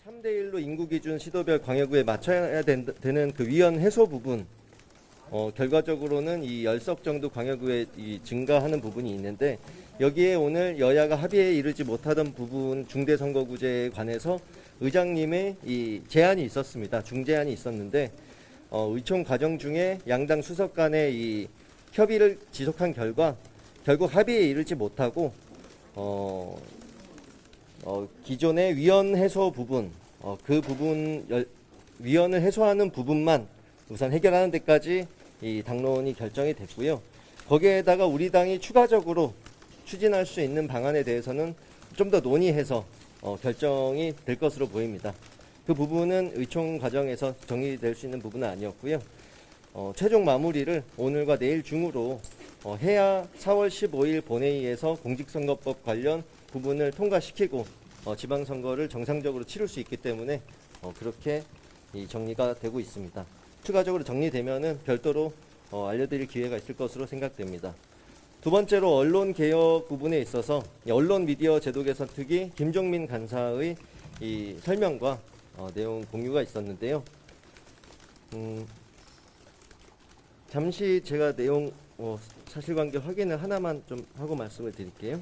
3대1로 인구기준 시도별 광역구에 맞춰야 되는 그 위원 해소 부분, 결과적으로는 이 10석 정도 광역구에 증가하는 부분이 있는데, 여기에 오늘 여야가 합의에 이르지 못하던 부분 중대선거구제에 관해서 의장님의 이 제안이 있었습니다. 중제안이 있었는데, 의총 과정 중에 양당 수석 간의 이 협의를 지속한 결과 결국 합의에 이르지 못하고 기존의 위원 해소 부분, 그 부분 위원을 해소하는 부분만 우선 해결하는 데까지 이 당론이 결정이 됐고요. 거기에다가 우리 당이 추가적으로 추진할 수 있는 방안에 대해서는 좀 더 논의해서 결정이 될 것으로 보입니다. 그 부분은 의총 과정에서 정리될 수 있는 부분은 아니었고요. 최종 마무리를 오늘과 내일 중으로 해야 4월 15일 본회의에서 공직선거법 관련 부분을 통과시키고 지방선거를 정상적으로 치를 수 있기 때문에 그렇게 정리가 되고 있습니다. 추가적으로 정리되면은 별도로 알려드릴 기회가 있을 것으로 생각됩니다. 두 번째로 언론개혁 부분에 있어서 언론미디어 제도 개선 특위 김종민 간사의 이 설명과 내용 공유가 있었는데요. 잠시 제가 내용 사실관계 확인을 하나만 좀 하고 말씀을 드릴게요.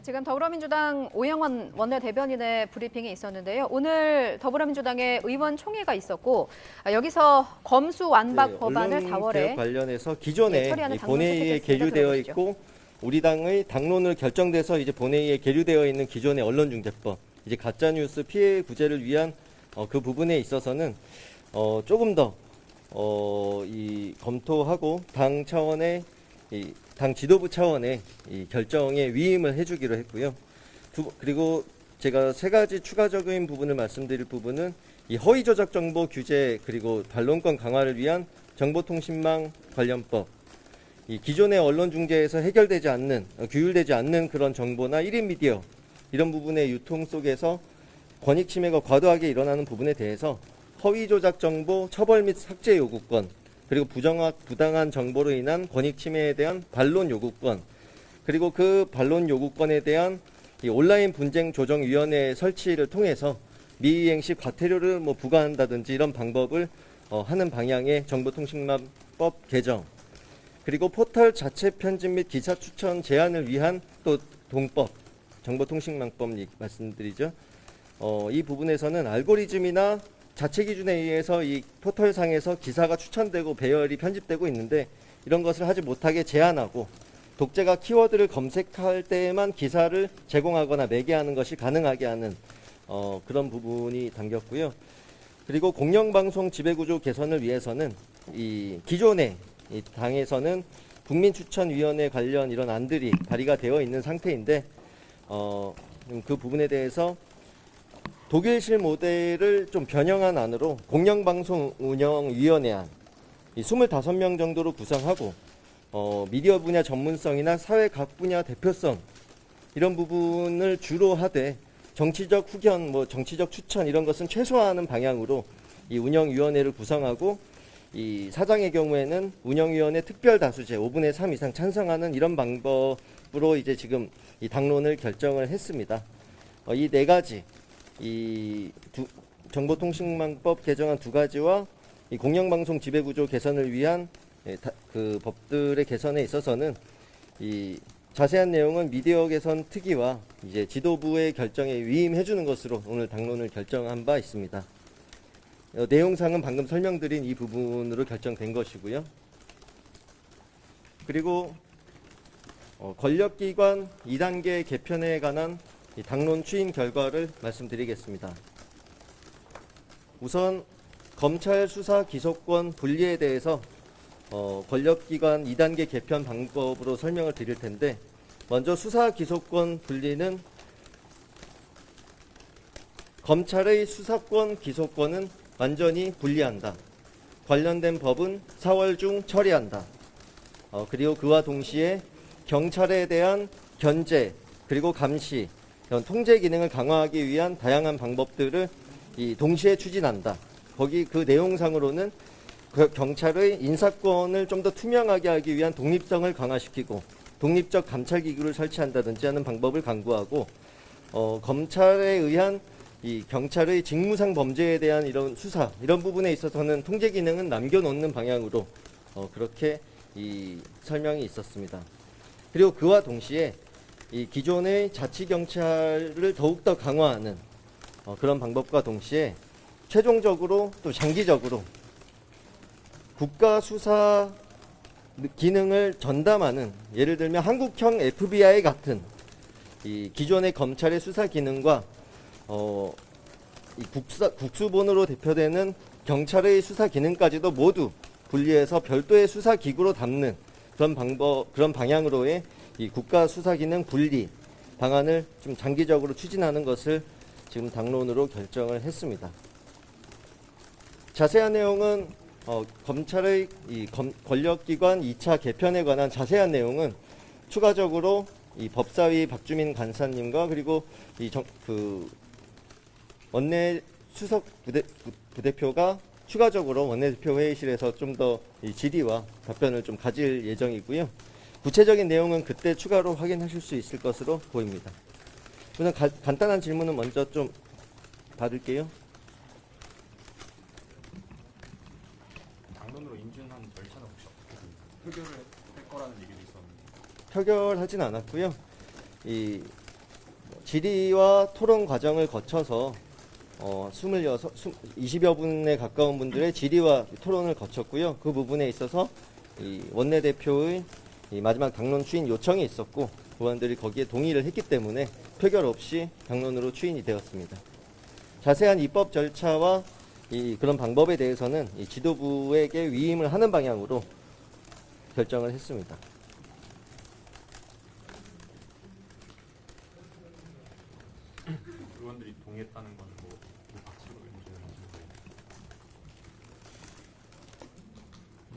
지금 더불어민주당 오영환 원내대변인의 브리핑이 있었는데요. 오늘 더불어민주당의 의원총회가 있었고 여기서 검수완박 법안을 4월에 관련해서 기존에 처리하는 본회의에 계류되어 있고 우리 당의 당론을 결정돼서 이제 본회의에 계류되어 있는 기존의 언론중재법, 이제 가짜뉴스 피해 구제를 위한 그 부분에 있어서는 조금 더 검토하고 당 차원의 당 지도부 차원의 이 결정에 위임을 해주기로 했고요. 그리고 제가 세 가지 추가적인 부분을 말씀드릴 부분은 이 허위 조작 정보 규제, 그리고 반론권 강화를 위한 정보통신망 관련법, 이 기존의 언론 중재에서 해결되지 않는, 규율되지 않는 그런 정보나 1인 미디어 이런 부분의 유통 속에서 권익 침해가 과도하게 일어나는 부분에 대해서 허위 조작 정보 처벌 및 삭제 요구권, 그리고 부당한 정보로 인한 권익 침해에 대한 반론 요구권, 그리고 그 반론 요구권에 대한 이 온라인 분쟁 조정 위원회 설치를 통해서 미이행 시 과태료를 부과한다든지 이런 방법을 하는 방향의 정보통신망법 개정, 그리고 포털 자체 편집 및 기사 추천 제한을 위한 또 동법, 정보통신망법 말씀드리죠. 이 부분에서는 알고리즘이나 자체 기준에 의해서 이 포털상에서 기사가 추천되고 배열이 편집되고 있는데, 이런 것을 하지 못하게 제한하고 독재가 키워드를 검색할 때에만 기사를 제공하거나 매개하는 것이 가능하게 하는 그런 부분이 담겼고요. 그리고 공영방송 지배구조 개선을 위해서는 이 기존의 이 당에서는 국민추천위원회 관련 이런 안들이 발의가 되어 있는 상태인데, 그 부분에 대해서 독일식 모델을 좀 변형한 안으로 공영방송 운영위원회 안, 이 25명 정도로 구성하고 미디어 분야 전문성이나 사회 각 분야 대표성 이런 부분을 주로 하되, 정치적 후견, 정치적 추천 이런 것은 최소화하는 방향으로 이 운영위원회를 구성하고, 이 사장의 경우에는 운영위원회 특별 다수제 5분의 3 이상 찬성하는 이런 방법으로 이제 지금 이 당론을 결정을 했습니다. 이 네 가지, 이 정보통신망법 개정안 두 가지와 이 공영방송 지배구조 개선을 위한 그 법들의 개선에 있어서는 이 자세한 내용은 미디어 개선 특위와 이제 지도부의 결정에 위임해 주는 것으로 오늘 당론을 결정한 바 있습니다. 내용상은 방금 설명드린 이 부분으로 결정된 것이고요. 그리고 권력기관 2단계 개편에 관한 이 당론 추인 결과를 말씀드리겠습니다. 우선 검찰 수사 기소권 분리에 대해서 권력기관 2단계 개편 방법으로 설명을 드릴 텐데, 먼저 수사 기소권 분리는 검찰의 수사권 기소권은 완전히 분리한다. 관련된 법은 4월 중 처리한다. 그리고 그와 동시에 경찰에 대한 견제 그리고 감시, 통제 기능을 강화하기 위한 다양한 방법들을 동시에 추진한다. 거기 그 내용상으로는 그 경찰의 인사권을 좀 더 투명하게 하기 위한 독립성을 강화시키고 독립적 감찰 기구를 설치한다든지 하는 방법을 강구하고 검찰에 의한 이 경찰의 직무상 범죄에 대한 이런 수사 이런 부분에 있어서는 통제 기능은 남겨놓는 방향으로 그렇게 이 설명이 있었습니다. 그리고 그와 동시에 이 기존의 자치 경찰을 더욱더 강화하는 그런 방법과 동시에 최종적으로 또 장기적으로 국가 수사 기능을 전담하는 예를 들면 한국형 FBI 같은 이 기존의 검찰의 수사 기능과 이 국수본으로 대표되는 경찰의 수사 기능까지도 모두 분리해서 별도의 수사 기구로 담는 그런 방향으로의 이 국가 수사 기능 분리 방안을 좀 장기적으로 추진하는 것을 지금 당론으로 결정을 했습니다. 자세한 내용은 검찰의 이 권력기관 2차 개편에 관한 자세한 내용은 추가적으로 이 법사위 박주민 간사님과 그리고 원내 수석 부대표가 추가적으로 원내대표 회의실에서 좀 더 질의와 답변을 좀 가질 예정이고요. 구체적인 내용은 그때 추가로 확인하실 수 있을 것으로 보입니다. 우선 간단한 질문은 먼저 좀 받을게요. 당론으로 인준한 절차는 혹시 어떻게 됩니까? 표결을 할 거라는 얘기도 있었는데. 표결하진 않았고요. 이 질의와 토론 과정을 거쳐서 20여 분에 가까운 분들의 질의와 토론을 거쳤고요. 그 부분에 있어서 이 원내대표의 이 마지막 당론 추인 요청이 있었고 의원들이 거기에 동의를 했기 때문에 표결 없이 당론으로 추인이 되었습니다. 자세한 입법 절차와 그런 방법에 대해서는 이 지도부에게 위임을 하는 방향으로 결정을 했습니다. 의원들이 동의했다는 건 뭐 박수로 인준을 하신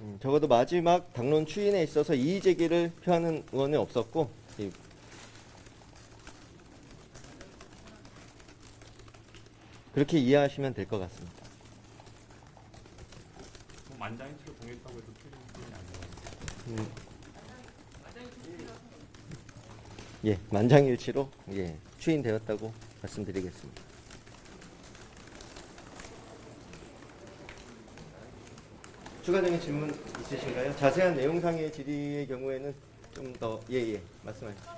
거예요? 적어도 마지막 당론 추인에 있어서 이의 제기를 표하는 의원은 없었고 그렇게 이해하시면 될 것 같습니다. 뭐 만장일치로 동의했다고 해도 표결이 안 돼요. 예, 만장일치로 추인되었다고 말씀드리겠습니다. 추가적인 질문 있으신가요? 자세한 내용상의 질의의 경우에는 좀 더 말씀하십시오.